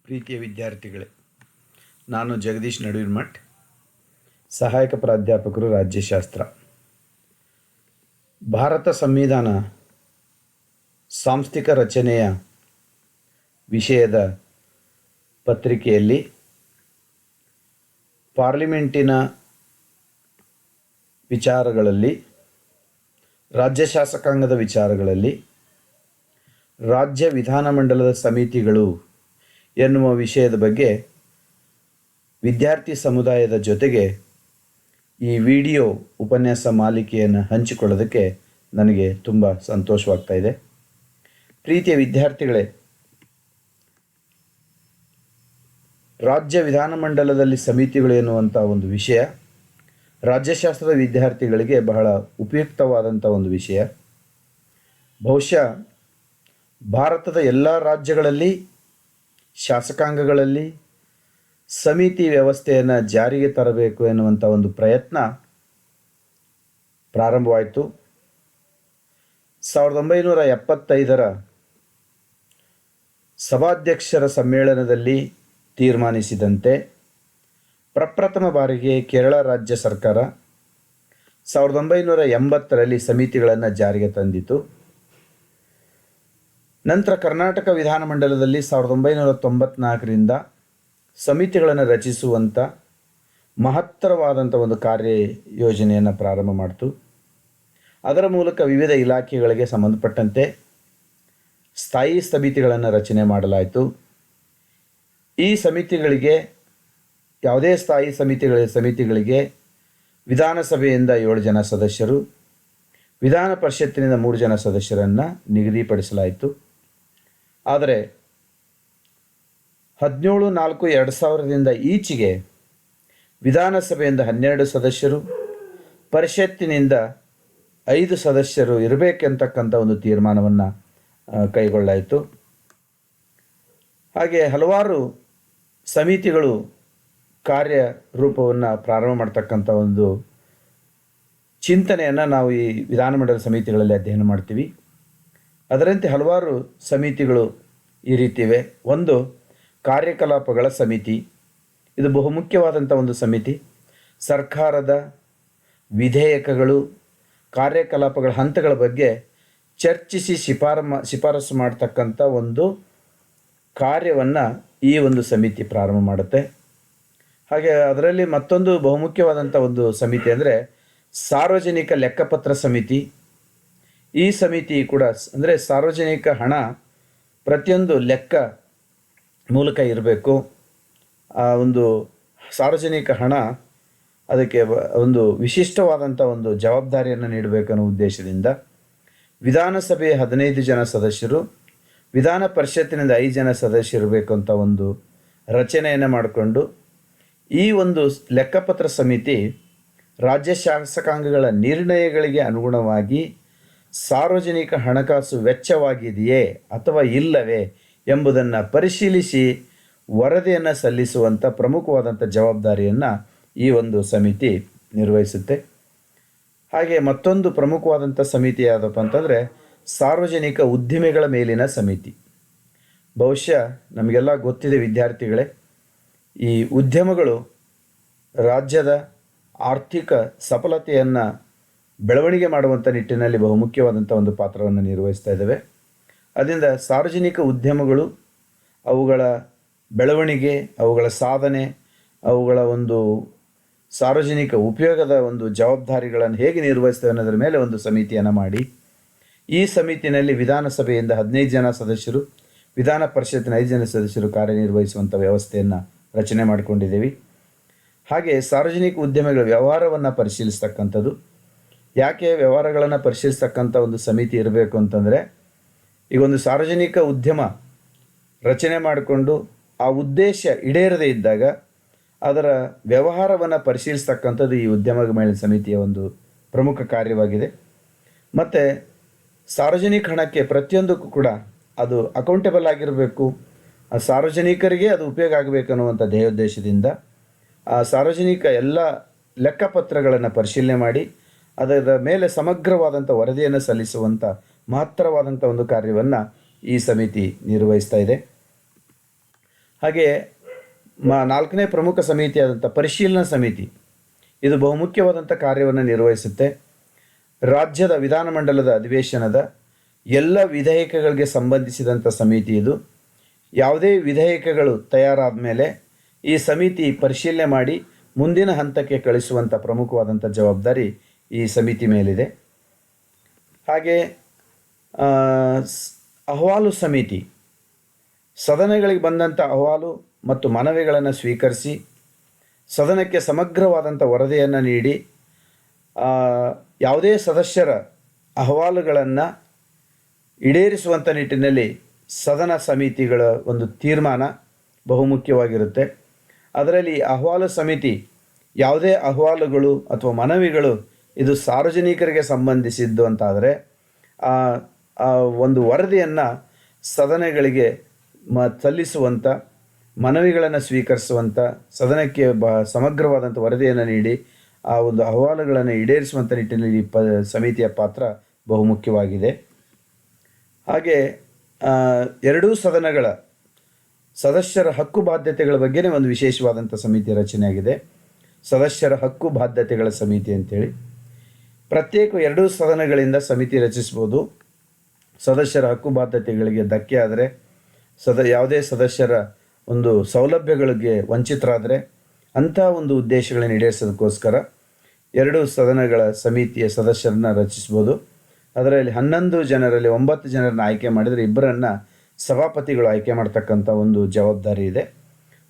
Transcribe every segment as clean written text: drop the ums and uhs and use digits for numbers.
ಪ್ರೀತಿಯ ವಿದ್ಯಾರ್ಥಿಗಳೇ, ನಾನು ಜಗದೀಶ್ ನಡುವಿನಮಠ್, ಸಹಾಯಕ ಪ್ರಾಧ್ಯಾಪಕರು ರಾಜ್ಯಶಾಸ್ತ್ರ. ಭಾರತ ಸಂವಿಧಾನ ಸಾಂಸ್ಥಿಕ ರಚನೆಯ ವಿಷಯದ ಪತ್ರಿಕೆಯಲ್ಲಿ ಪಾರ್ಲಿಮೆಂಟಿನ ವಿಚಾರಗಳಲ್ಲಿ, ರಾಜ್ಯ ಶಾಸಕಾಂಗದ ವಿಚಾರಗಳಲ್ಲಿ, ರಾಜ್ಯ ವಿಧಾನಮಂಡಲದ ಸಮಿತಿಗಳು ಎನ್ನುವ ವಿಷಯದ ಬಗ್ಗೆ ವಿದ್ಯಾರ್ಥಿ ಸಮುದಾಯದ ಜೊತೆಗೆ ಈ ವಿಡಿಯೋ ಉಪನ್ಯಾಸ ಮಾಲಿಕೆಯನ್ನು ಹಂಚಿಕೊಳ್ಳೋದಕ್ಕೆ ನನಗೆ ತುಂಬ ಸಂತೋಷವಾಗ್ತಾ ಇದೆ. ಪ್ರೀತಿಯ ವಿದ್ಯಾರ್ಥಿಗಳೇ, ರಾಜ್ಯ ವಿಧಾನಮಂಡಲದಲ್ಲಿ ಸಮಿತಿಗಳು ಎನ್ನುವಂಥ ಒಂದು ವಿಷಯ ರಾಜ್ಯಶಾಸ್ತ್ರದ ವಿದ್ಯಾರ್ಥಿಗಳಿಗೆ ಬಹಳ ಉಪಯುಕ್ತವಾದಂಥ ಒಂದು ವಿಷಯ. ಬಹುಶಃ ಭಾರತದ ಎಲ್ಲ ರಾಜ್ಯಗಳಲ್ಲಿ ಶಾಸಕಾಂಗಗಳಲ್ಲಿ ಸಮಿತಿ ವ್ಯವಸ್ಥೆಯನ್ನು ಜಾರಿಗೆ ತರಬೇಕು ಎನ್ನುವಂಥ ಒಂದು ಪ್ರಯತ್ನ ಪ್ರಾರಂಭವಾಯಿತು. 1975 ಸಭಾಧ್ಯಕ್ಷರ ಸಮ್ಮೇಳನದಲ್ಲಿ ತೀರ್ಮಾನಿಸಿದಂತೆ ಪ್ರಪ್ರಥಮ ಬಾರಿಗೆ ಕೇರಳ ರಾಜ್ಯ ಸರ್ಕಾರ 1980 ಸಮಿತಿಗಳನ್ನು ಜಾರಿಗೆ ತಂದಿತು. ನಂತರ ಕರ್ನಾಟಕ ವಿಧಾನಮಂಡಲದಲ್ಲಿ 1994 ಸಮಿತಿಗಳನ್ನು ರಚಿಸುವಂಥ ಮಹತ್ತರವಾದಂಥ ಒಂದು ಕಾರ್ಯ ಯೋಜನೆಯನ್ನು ಪ್ರಾರಂಭ ಮಾಡಿತು. ಅದರ ಮೂಲಕ ವಿವಿಧ ಇಲಾಖೆಗಳಿಗೆ ಸಂಬಂಧಪಟ್ಟಂತೆ ಸ್ಥಾಯಿ ಸಮಿತಿಗಳನ್ನು ರಚನೆ ಮಾಡಲಾಯಿತು. ಈ ಸಮಿತಿಗಳಿಗೆ, ಯಾವುದೇ ಸ್ಥಾಯಿ ಸಮಿತಿಗಳಿಗೆ ವಿಧಾನಸಭೆಯಿಂದ 7 ಜನ ಸದಸ್ಯರು, ವಿಧಾನ ಪರಿಷತ್ತಿನಿಂದ 3 ಜನ ಸದಸ್ಯರನ್ನು ನಿಗದಿಪಡಿಸಲಾಯಿತು. ಆದರೆ 17/4/2000 ಈಚೆಗೆ ವಿಧಾನಸಭೆಯಿಂದ 12 ಸದಸ್ಯರು, ಪರಿಷತ್ತಿನಿಂದ 5 ಸದಸ್ಯರು ಇರಬೇಕೆಂತಕ್ಕಂಥ ಒಂದು ತೀರ್ಮಾನವನ್ನು ಕೈಗೊಳ್ಳಾಯಿತು. ಹಾಗೆ ಹಲವಾರು ಸಮಿತಿಗಳು ಕಾರ್ಯರೂಪವನ್ನು ಪ್ರಾರಂಭ ಮಾಡ್ತಕ್ಕಂಥ ಒಂದು ಚಿಂತನೆಯನ್ನು ನಾವು ಈ ವಿಧಾನಮಂಡಲ ಸಮಿತಿಗಳಲ್ಲಿ ಅಧ್ಯಯನ ಮಾಡ್ತೀವಿ. ಅದರಂತೆ ಹಲವಾರು ಸಮಿತಿಗಳು ಈ ರೀತಿ ಇವೆ. ಒಂದು, ಕಾರ್ಯಕಲಾಪಗಳ ಸಮಿತಿ. ಇದು ಬಹುಮುಖ್ಯವಾದಂಥ ಒಂದು ಸಮಿತಿ. ಸರ್ಕಾರದ ವಿಧೇಯಕಗಳು, ಕಾರ್ಯಕಲಾಪಗಳ ಹಂತಗಳ ಬಗ್ಗೆ ಚರ್ಚಿಸಿ ಶಿಫಾರಸು ಮಾಡ್ತಕ್ಕಂಥ ಒಂದು ಕಾರ್ಯವನ್ನು ಈ ಒಂದು ಸಮಿತಿ ಪ್ರಾರಂಭ ಮಾಡುತ್ತೆ. ಹಾಗೆ ಅದರಲ್ಲಿ ಮತ್ತೊಂದು ಬಹುಮುಖ್ಯವಾದಂಥ ಒಂದು ಸಮಿತಿ ಅಂದರೆ ಸಾರ್ವಜನಿಕ ಲೆಕ್ಕಪತ್ರ ಸಮಿತಿ. ಈ ಸಮಿತಿ ಕೂಡ ಅಂದರೆ ಸಾರ್ವಜನಿಕ ಹಣ ಪ್ರತಿಯೊಂದು ಲೆಕ್ಕ ಮೂಲಕ ಇರಬೇಕು. ಆ ಒಂದು ಸಾರ್ವಜನಿಕ ಹಣ ಅದಕ್ಕೆ ಒಂದು ವಿಶಿಷ್ಟವಾದಂಥ ಒಂದು ಜವಾಬ್ದಾರಿಯನ್ನು ನೀಡಬೇಕನ್ನೋ ಉದ್ದೇಶದಿಂದ ವಿಧಾನಸಭೆಯ 15 ಜನ ಸದಸ್ಯರು, ವಿಧಾನ ಪರಿಷತ್ತಿನಿಂದ 5 ಜನ ಸದಸ್ಯರು ಇರಬೇಕು ಅಂತ ಒಂದು ರಚನೆಯನ್ನು ಮಾಡಿಕೊಂಡು ಈ ಒಂದು ಲೆಕ್ಕಪತ್ರ ಸಮಿತಿ ರಾಜ್ಯ ಶಾಸಕಾಂಗಗಳ ನಿರ್ಣಯಗಳಿಗೆ ಅನುಗುಣವಾಗಿ ಸಾರ್ವಜನಿಕ ಹಣಕಾಸು ವೆಚ್ಚವಾಗಿದೆಯೇ ಅಥವಾ ಇಲ್ಲವೇ ಎಂಬುದನ್ನು ಪರಿಶೀಲಿಸಿ ವರದಿಯನ್ನು ಸಲ್ಲಿಸುವಂಥ ಪ್ರಮುಖವಾದಂಥ ಜವಾಬ್ದಾರಿಯನ್ನು ಈ ಒಂದು ಸಮಿತಿ ನಿರ್ವಹಿಸುತ್ತೆ. ಹಾಗೆ ಮತ್ತೊಂದು ಪ್ರಮುಖವಾದಂಥ ಸಮಿತಿ ಯಾವುದಪ್ಪ ಅಂತಂದರೆ ಸಾರ್ವಜನಿಕ ಉದ್ದಿಮೆಗಳ ಮೇಲಿನ ಸಮಿತಿ. ಬಹುಶಃ ನಮಗೆಲ್ಲ ಗೊತ್ತಿದೆ ವಿದ್ಯಾರ್ಥಿಗಳೇ, ಈ ಉದ್ಯಮಗಳು ರಾಜ್ಯದ ಆರ್ಥಿಕ ಸಫಲತೆಯನ್ನು ಬೆಳವಣಿಗೆ ಮಾಡುವಂಥ ನಿಟ್ಟಿನಲ್ಲಿ ಬಹುಮುಖ್ಯವಾದಂಥ ಒಂದು ಪಾತ್ರವನ್ನು ನಿರ್ವಹಿಸ್ತಾ ಇದ್ದಾವೆ. ಅದರಿಂದ ಸಾರ್ವಜನಿಕ ಉದ್ಯಮಗಳು ಅವುಗಳ ಬೆಳವಣಿಗೆ, ಅವುಗಳ ಸಾಧನೆ, ಅವುಗಳ ಒಂದು ಸಾರ್ವಜನಿಕ ಉಪಯೋಗದ ಒಂದು ಜವಾಬ್ದಾರಿಗಳನ್ನು ಹೇಗೆ ನಿರ್ವಹಿಸ್ತವೆ ಅನ್ನೋದ್ರ ಮೇಲೆ ಒಂದು ಸಮಿತಿಯನ್ನು ಮಾಡಿ, ಈ ಸಮಿತಿಯಲ್ಲಿ ವಿಧಾನಸಭೆಯಿಂದ 15 ಜನ ಸದಸ್ಯರು, ವಿಧಾನ ಪರಿಷತ್ತಿನ 5 ಜನ ಸದಸ್ಯರು ಕಾರ್ಯನಿರ್ವಹಿಸುವಂಥ ವ್ಯವಸ್ಥೆಯನ್ನು ರಚನೆ ಮಾಡಿಕೊಂಡಿದ್ದೀವಿ. ಹಾಗೆ ಸಾರ್ವಜನಿಕ ಉದ್ಯಮಗಳ ವ್ಯವಹಾರವನ್ನು ಪರಿಶೀಲಿಸ್ತಕ್ಕಂಥದ್ದು. ಯಾಕೆ ವ್ಯವಹಾರಗಳನ್ನು ಪರಿಶೀಲಿಸ್ತಕ್ಕಂಥ ಒಂದು ಸಮಿತಿ ಇರಬೇಕು ಅಂತಂದರೆ, ಈಗ ಒಂದು ಸಾರ್ವಜನಿಕ ಉದ್ಯಮ ರಚನೆ ಮಾಡಿಕೊಂಡು ಆ ಉದ್ದೇಶ ಈಡೇರದೇ ಇದ್ದಾಗ ಅದರ ವ್ಯವಹಾರವನ್ನು ಪರಿಶೀಲಿಸ್ತಕ್ಕಂಥದ್ದು ಈ ಉದ್ಯಮ ಮೇಲಿನ ಸಮಿತಿಯ ಒಂದು ಪ್ರಮುಖ ಕಾರ್ಯವಾಗಿದೆ. ಮತ್ತು ಸಾರ್ವಜನಿಕ ಹಣಕ್ಕೆ ಪ್ರತಿಯೊಂದಕ್ಕೂ ಕೂಡ ಅದು ಅಕೌಂಟೇಬಲ್ ಆಗಿರಬೇಕು, ಆ ಸಾರ್ವಜನಿಕರಿಗೆ ಅದು ಉಪಯೋಗ ಆಗಬೇಕು ಅನ್ನುವಂಥ ಧ್ಯೇಯೋದ್ದೇಶದಿಂದ ಆ ಸಾರ್ವಜನಿಕ ಎಲ್ಲ ಲೆಕ್ಕಪತ್ರಗಳನ್ನು ಪರಿಶೀಲನೆ ಮಾಡಿ ಅದರ ಮೇಲೆ ಸಮಗ್ರವಾದಂಥ ವರದಿಯನ್ನು ಸಲ್ಲಿಸುವಂಥ ಮಹತ್ತರವಾದಂಥ ಒಂದು ಕಾರ್ಯವನ್ನು ಈ ಸಮಿತಿ ನಿರ್ವಹಿಸ್ತಾ ಇದೆ. ಹಾಗೆ ನಾಲ್ಕನೇ ಪ್ರಮುಖ ಸಮಿತಿಯಾದಂಥ ಪರಿಶೀಲನಾ ಸಮಿತಿ, ಇದು ಬಹುಮುಖ್ಯವಾದಂಥ ಕಾರ್ಯವನ್ನು ನಿರ್ವಹಿಸುತ್ತೆ. ರಾಜ್ಯದ ವಿಧಾನಮಂಡಲದ ಅಧಿವೇಶನದ ಎಲ್ಲ ವಿಧೇಯಕಗಳಿಗೆ ಸಂಬಂಧಿಸಿದಂಥ ಸಮಿತಿ ಇದು. ಯಾವುದೇ ವಿಧೇಯಕಗಳು ತಯಾರಾದ ಮೇಲೆ ಈ ಸಮಿತಿ ಪರಿಶೀಲನೆ ಮಾಡಿ ಮುಂದಿನ ಹಂತಕ್ಕೆ ಕಳಿಸುವಂಥ ಪ್ರಮುಖವಾದಂಥ ಜವಾಬ್ದಾರಿ ಈ ಸಮಿತಿ ಮೇಲಿದೆ. ಹಾಗೆ ಅಹವಾಲು ಸಮಿತಿ ಸದನಗಳಿಗೆ ಬಂದಂಥ ಅಹವಾಲು ಮತ್ತು ಮನವಿಗಳನ್ನು ಸ್ವೀಕರಿಸಿ ಸದನಕ್ಕೆ ಸಮಗ್ರವಾದಂಥ ವರದಿಯನ್ನು ನೀಡಿ ಯಾವುದೇ ಸದಸ್ಯರ ಅಹವಾಲುಗಳನ್ನು ಈಡೇರಿಸುವಂಥ ನಿಟ್ಟಿನಲ್ಲಿ ಸದನ ಸಮಿತಿಗಳ ಒಂದು ತೀರ್ಮಾನ ಬಹುಮುಖ್ಯವಾಗಿರುತ್ತೆ. ಅದರಲ್ಲಿ ಅಹವಾಲು ಸಮಿತಿ ಯಾವುದೇ ಅಹವಾಲುಗಳು ಅಥವಾ ಮನವಿಗಳು ಇದು ಸಾರ್ವಜನಿಕರಿಗೆ ಸಂಬಂಧಿಸಿದ್ದು ಅಂತಾದರೆ ಒಂದು ವರದಿಯನ್ನು ಸದನಗಳಿಗೆ ಸಲ್ಲಿಸುವಂಥ, ಮನವಿಗಳನ್ನು ಸ್ವೀಕರಿಸುವಂಥ, ಸದನಕ್ಕೆ ಸಮಗ್ರವಾದಂಥ ವರದಿಯನ್ನು ನೀಡಿ ಆ ಒಂದು ಅಹವಾಲುಗಳನ್ನು ಈಡೇರಿಸುವಂಥ ನಿಟ್ಟಿನಲ್ಲಿ ಸಮಿತಿಯ ಪಾತ್ರ ಬಹುಮುಖ್ಯವಾಗಿದೆ. ಹಾಗೆ ಎರಡೂ ಸದನಗಳ ಸದಸ್ಯರ ಹಕ್ಕು ಬಾಧ್ಯತೆಗಳ ಬಗ್ಗೆನೇ ಒಂದು ವಿಶೇಷವಾದಂಥ ಸಮಿತಿ ರಚನೆಯಾಗಿದೆ, ಸದಸ್ಯರ ಹಕ್ಕು ಬಾಧ್ಯತೆಗಳ ಸಮಿತಿ ಅಂತೇಳಿ. ಪ್ರತ್ಯೇಕ ಎರಡೂ ಸದನಗಳಿಂದ ಸಮಿತಿ ರಚಿಸ್ಬೋದು. ಸದಸ್ಯರ ಹಕ್ಕು ಬಾಧ್ಯತೆಗಳಿಗೆ ಧಕ್ಕೆ ಆದರೆ, ಯಾವುದೇ ಸದಸ್ಯರ ಒಂದು ಸೌಲಭ್ಯಗಳಿಗೆ ವಂಚಿತರಾದರೆ ಅಂಥ ಒಂದು ಉದ್ದೇಶಗಳನ್ನು ಈಡೇರಿಸೋದಕ್ಕೋಸ್ಕರ ಎರಡೂ ಸದನಗಳ ಸಮಿತಿಯ ಸದಸ್ಯರನ್ನು ರಚಿಸ್ಬೋದು. ಅದರಲ್ಲಿ 11 ಜನರಲ್ಲಿ 9 ಜನರನ್ನು ಆಯ್ಕೆ ಮಾಡಿದರೆ 2 ಸಭಾಪತಿಗಳು ಆಯ್ಕೆ ಮಾಡ್ತಕ್ಕಂಥ ಒಂದು ಜವಾಬ್ದಾರಿ ಇದೆ.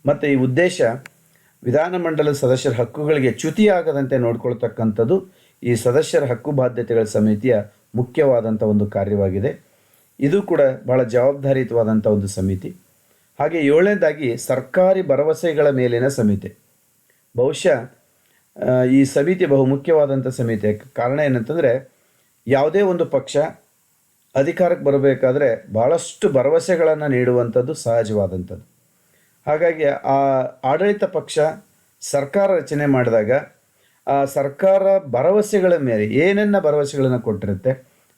ಮತ್ತು ಈ ಉದ್ದೇಶ ವಿಧಾನಮಂಡಲದ ಸದಸ್ಯರ ಹಕ್ಕುಗಳಿಗೆ ಚ್ಯುತಿಯಾಗದಂತೆ ನೋಡ್ಕೊಳ್ತಕ್ಕಂಥದ್ದು ಈ ಸದಸ್ಯರ ಹಕ್ಕು ಬಾಧ್ಯತೆಗಳ ಸಮಿತಿಯ ಮುಖ್ಯವಾದಂಥ ಒಂದು ಕಾರ್ಯವಾಗಿದೆ. ಇದು ಕೂಡ ಬಹಳ ಜವಾಬ್ದಾರಿಯುತವಾದಂಥ ಒಂದು ಸಮಿತಿ. ಹಾಗೆ 7ನೇದಾಗಿ ಸರ್ಕಾರಿ ಭರವಸೆಗಳ ಮೇಲಿನ ಸಮಿತಿ. ಬಹುಶಃ ಈ ಸಮಿತಿ ಬಹುಮುಖ್ಯವಾದಂಥ ಸಮಿತಿ. ಕಾರಣ ಏನಂತಂದರೆ, ಯಾವುದೇ ಒಂದು ಪಕ್ಷ ಅಧಿಕಾರಕ್ಕೆ ಬರಬೇಕಾದ್ರೆ ಭಾಳಷ್ಟು ಭರವಸೆಗಳನ್ನು ನೀಡುವಂಥದ್ದು ಸಹಜವಾದಂಥದ್ದು. ಹಾಗಾಗಿ ಆ ಆಡಳಿತ ಪಕ್ಷ ಸರ್ಕಾರ ರಚನೆ ಮಾಡಿದಾಗ ಆ ಸರ್ಕಾರ ಭರವಸೆಗಳ ಮೇಲೆ ಏನೆನ್ನ ಭರವಸೆಗಳನ್ನು ಕೊಟ್ಟಿರುತ್ತೆ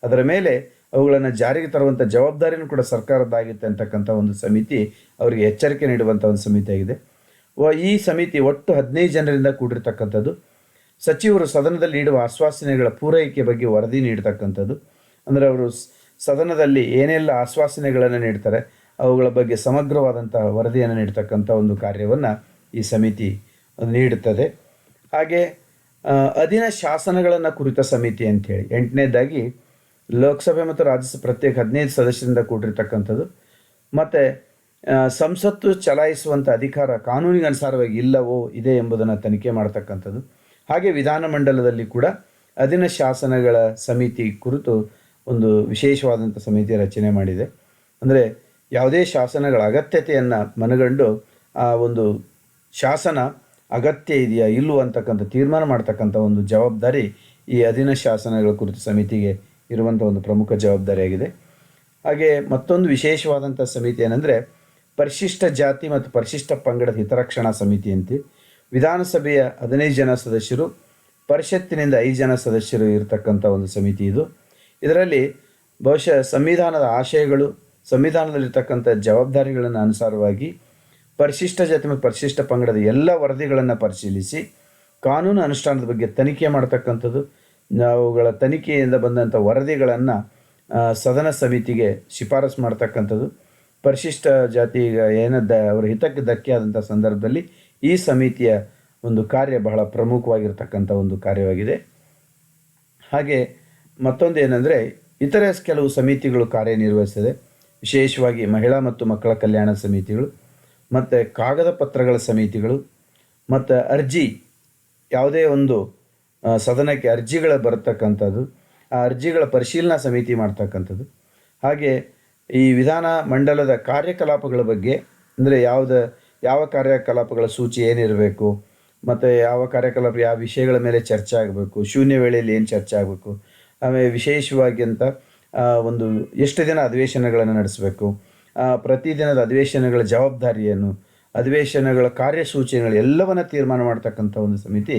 ಅದರ ಮೇಲೆ ಅವುಗಳನ್ನು ಜಾರಿಗೆ ತರುವಂಥ ಜವಾಬ್ದಾರಿನೂ ಕೂಡ ಸರ್ಕಾರದ್ದಾಗಿತ್ತೆ ಅಂತಕ್ಕಂಥ ಒಂದು ಸಮಿತಿ ಅವರಿಗೆ ಎಚ್ಚರಿಕೆ ನೀಡುವಂಥ ಒಂದು ಸಮಿತಿಯಾಗಿದೆ. ಈ ಸಮಿತಿ ಒಟ್ಟು 15 ಜನರಿಂದ ಕೂಡಿರ್ತಕ್ಕಂಥದ್ದು. ಸಚಿವರು ಸದನದಲ್ಲಿ ನೀಡುವ ಆಶ್ವಾಸನೆಗಳ ಪೂರೈಕೆ ಬಗ್ಗೆ ವರದಿ ನೀಡ್ತಕ್ಕಂಥದ್ದು. ಅಂದರೆ ಅವರು ಸದನದಲ್ಲಿ ಏನೆಲ್ಲ ಆಶ್ವಾಸನೆಗಳನ್ನು ನೀಡ್ತಾರೆ ಅವುಗಳ ಬಗ್ಗೆ ಸಮಗ್ರವಾದಂಥ ವರದಿಯನ್ನು ನೀಡ್ತಕ್ಕಂಥ ಒಂದು ಕಾರ್ಯವನ್ನು ಈ ಸಮಿತಿ ನೀಡುತ್ತದೆ. ಹಾಗೆ ಅಧೀನ ಶಾಸನಗಳನ್ನು ಕುರಿತ ಸಮಿತಿ ಅಂಥೇಳಿ 8ನೇದಾಗಿ ಲೋಕಸಭೆ ಮತ್ತು ರಾಜ್ಯಸಭೆ ಪ್ರತ್ಯೇಕ 15 ಸದಸ್ಯರಿಂದ ಕೂಡಿರ್ತಕ್ಕಂಥದ್ದು. ಮತ್ತು ಸಂಸತ್ತು ಚಲಾಯಿಸುವಂಥ ಅಧಿಕಾರ ಕಾನೂನಿಗೆ ಅನುಸಾರವಾಗಿ ಇಲ್ಲವೋ ಇದೆ ಎಂಬುದನ್ನು ತನಿಖೆ ಮಾಡ್ತಕ್ಕಂಥದ್ದು. ಹಾಗೆ ವಿಧಾನಮಂಡಲದಲ್ಲಿ ಕೂಡ ಅಧೀನ ಶಾಸನಗಳ ಸಮಿತಿ ಕುರಿತು ಒಂದು ವಿಶೇಷವಾದಂಥ ಸಮಿತಿ ರಚನೆ ಮಾಡಿದೆ. ಅಂದರೆ ಯಾವುದೇ ಶಾಸನಗಳ ಅಗತ್ಯತೆಯನ್ನು ಮನಗಂಡು ಆ ಒಂದು ಶಾಸನ ಅಗತ್ಯ ಇದೆಯಾ ಇಲ್ಲವೋ ಅಂತಕ್ಕಂಥ ತೀರ್ಮಾನ ಮಾಡ್ತಕ್ಕಂಥ ಒಂದು ಜವಾಬ್ದಾರಿ ಈ ಅಧೀನ ಶಾಸನಗಳ ಕುರಿತು ಸಮಿತಿಗೆ ಇರುವಂಥ ಒಂದು ಪ್ರಮುಖ ಜವಾಬ್ದಾರಿಯಾಗಿದೆ. ಹಾಗೆ ಮತ್ತೊಂದು ವಿಶೇಷವಾದಂಥ ಸಮಿತಿ ಏನಂದರೆ ಪರಿಶಿಷ್ಟ ಜಾತಿ ಮತ್ತು ಪರಿಶಿಷ್ಟ ಪಂಗಡದ ಹಿತರಕ್ಷಣಾ ಸಮಿತಿ ಅಂತ. ವಿಧಾನಸಭೆಯ 15 ಜನ ಸದಸ್ಯರು, ಪರಿಷತ್ತಿನಿಂದ 5 ಜನ ಸದಸ್ಯರು ಇರತಕ್ಕಂಥ ಒಂದು ಸಮಿತಿ ಇದು. ಇದರಲ್ಲಿ ಬಹುಶಃ ಸಂವಿಧಾನದ ಆಶಯಗಳು, ಸಂವಿಧಾನದಲ್ಲಿರ್ತಕ್ಕಂಥ ಜವಾಬ್ದಾರಿಗಳನ್ನು ಅನುಸಾರವಾಗಿ ಪರಿಶಿಷ್ಟ ಜಾತಿ ಮತ್ತು ಪರಿಶಿಷ್ಟ ಪಂಗಡದ ಎಲ್ಲ ವರದಿಗಳನ್ನು ಪರಿಶೀಲಿಸಿ ಕಾನೂನು ಅನುಷ್ಠಾನದ ಬಗ್ಗೆ ತನಿಖೆ ಮಾಡ್ತಕ್ಕಂಥದ್ದು. ಅವುಗಳ ತನಿಖೆಯಿಂದ ಬಂದಂಥ ವರದಿಗಳನ್ನು ಸದನ ಸಮಿತಿಗೆ ಶಿಫಾರಸು ಮಾಡ್ತಕ್ಕಂಥದ್ದು. ಪರಿಶಿಷ್ಟ ಜಾತಿ ಅವರ ಹಿತಕ್ಕೆ ಧಕ್ಕೆ ಆದಂಥ ಸಂದರ್ಭದಲ್ಲಿ ಈ ಸಮಿತಿಯ ಒಂದು ಕಾರ್ಯ ಬಹಳ ಪ್ರಮುಖವಾಗಿರ್ತಕ್ಕಂಥ ಒಂದು ಕಾರ್ಯವಾಗಿದೆ. ಹಾಗೆ ಮತ್ತೊಂದು ಏನಂದರೆ ಇತರೆ ಕೆಲವು ಸಮಿತಿಗಳು ಕಾರ್ಯನಿರ್ವಹಿಸಿದೆ. ವಿಶೇಷವಾಗಿ ಮಹಿಳಾ ಮತ್ತು ಮಕ್ಕಳ ಕಲ್ಯಾಣ ಸಮಿತಿಗಳು, ಮತ್ತು ಕಾಗದ ಪತ್ರಗಳ ಸಮಿತಿಗಳು, ಮತ್ತು ಅರ್ಜಿ, ಯಾವುದೇ ಒಂದು ಸದನಕ್ಕೆ ಅರ್ಜಿಗಳು ಬರತಕ್ಕಂಥದ್ದು, ಆ ಅರ್ಜಿಗಳ ಪರಿಶೀಲನಾ ಸಮಿತಿ ಮಾಡ್ತಕ್ಕಂಥದ್ದು. ಹಾಗೆ ಈ ವಿಧಾನ ಮಂಡಲದ ಕಾರ್ಯಕಲಾಪಗಳ ಬಗ್ಗೆ, ಅಂದರೆ ಯಾವ ಕಾರ್ಯಕಲಾಪಗಳ ಸೂಚಿ ಏನಿರಬೇಕು, ಮತ್ತು ಯಾವ ಕಾರ್ಯಕಲಾಪ ಯಾವ ವಿಷಯಗಳ ಮೇಲೆ ಚರ್ಚೆ ಆಗಬೇಕು, ಶೂನ್ಯ ವೇಳೆಯಲ್ಲಿ ಏನು ಚರ್ಚೆ ಆಗಬೇಕು, ಆಮೇಲೆ ವಿಶೇಷವಾಗಿ ಅಂತ ಒಂದು ಎಷ್ಟು ದಿನ ಅಧಿವೇಶನಗಳನ್ನು ನಡೆಸಬೇಕು, ಪ್ರತಿದಿನದ ಅಧಿವೇಶನಗಳ ಜವಾಬ್ದಾರಿಯನ್ನು, ಅಧಿವೇಶನಗಳ ಕಾರ್ಯಸೂಚನೆಗಳು ಎಲ್ಲವನ್ನು ತೀರ್ಮಾನ ಮಾಡ್ತಕ್ಕಂಥ ಒಂದು ಸಮಿತಿ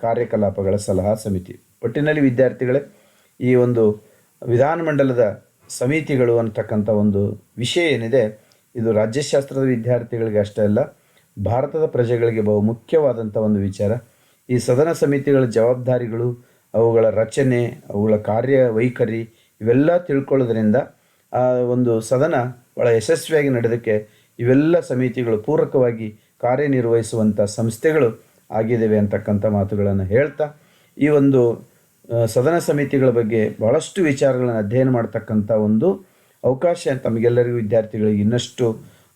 ಕಾರ್ಯಕಲಾಪಗಳ ಸಲಹಾ ಸಮಿತಿ. ಒಟ್ಟಿನಲ್ಲಿ ವಿದ್ಯಾರ್ಥಿಗಳೇ, ಈ ಒಂದು ವಿಧಾನಮಂಡಲದ ಸಮಿತಿಗಳು ಅಂತಕ್ಕಂಥ ಒಂದು ವಿಷಯ ಏನಿದೆ ಇದು ರಾಜ್ಯಶಾಸ್ತ್ರದ ವಿದ್ಯಾರ್ಥಿಗಳಿಗೆ ಅಷ್ಟೇ ಅಲ್ಲ, ಭಾರತದ ಪ್ರಜೆಗಳಿಗೆ ಬಹು ಮುಖ್ಯವಾದಂಥ ಒಂದು ವಿಚಾರ. ಈ ಸದನ ಸಮಿತಿಗಳ ಜವಾಬ್ದಾರಿಗಳು, ಅವುಗಳ ರಚನೆ, ಅವುಗಳ ಕಾರ್ಯವೈಖರಿ ಇವೆಲ್ಲ ತಿಳ್ಕೊಳ್ಳೋದ್ರಿಂದ ಆ ಒಂದು ಸದನ ಭಾಳ ಯಶಸ್ವಿಯಾಗಿ ನಡೆಯೋದಕ್ಕೆ ಇವೆಲ್ಲ ಸಮಿತಿಗಳು ಪೂರಕವಾಗಿ ಕಾರ್ಯನಿರ್ವಹಿಸುವಂಥ ಸಂಸ್ಥೆಗಳು ಆಗಿದ್ದಾವೆ ಅಂತಕ್ಕಂಥ ಮಾತುಗಳನ್ನು ಹೇಳ್ತಾ, ಈ ಒಂದು ಸದನ ಸಮಿತಿಗಳ ಬಗ್ಗೆ ಭಾಳಷ್ಟು ವಿಚಾರಗಳನ್ನು ಅಧ್ಯಯನ ಮಾಡ್ತಕ್ಕಂಥ ಒಂದು ಅವಕಾಶ ತಮಗೆಲ್ಲರಿಗೂ ವಿದ್ಯಾರ್ಥಿಗಳಿಗೆ ಇನ್ನಷ್ಟು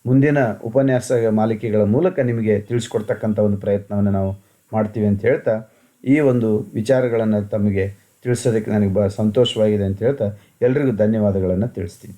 ಮುಂದಿನ ಉಪನ್ಯಾಸ ಮಾಲಿಕೆಗಳ ಮೂಲಕ ನಿಮಗೆ ತಿಳಿಸ್ಕೊಡ್ತಕ್ಕಂಥ ಒಂದು ಪ್ರಯತ್ನವನ್ನು ನಾವು ಮಾಡ್ತೀವಿ ಅಂತ ಹೇಳ್ತಾ, ಈ ಒಂದು ವಿಚಾರಗಳನ್ನು ತಮಗೆ ತಿಳಿಸೋದಕ್ಕೆ ನನಗೆ ಭಾಳ ಸಂತೋಷವಾಗಿದೆ ಅಂತ ಹೇಳ್ತಾ ಎಲ್ರಿಗೂ ಧನ್ಯವಾದಗಳನ್ನು ತಿಳಿಸ್ತೀನಿ.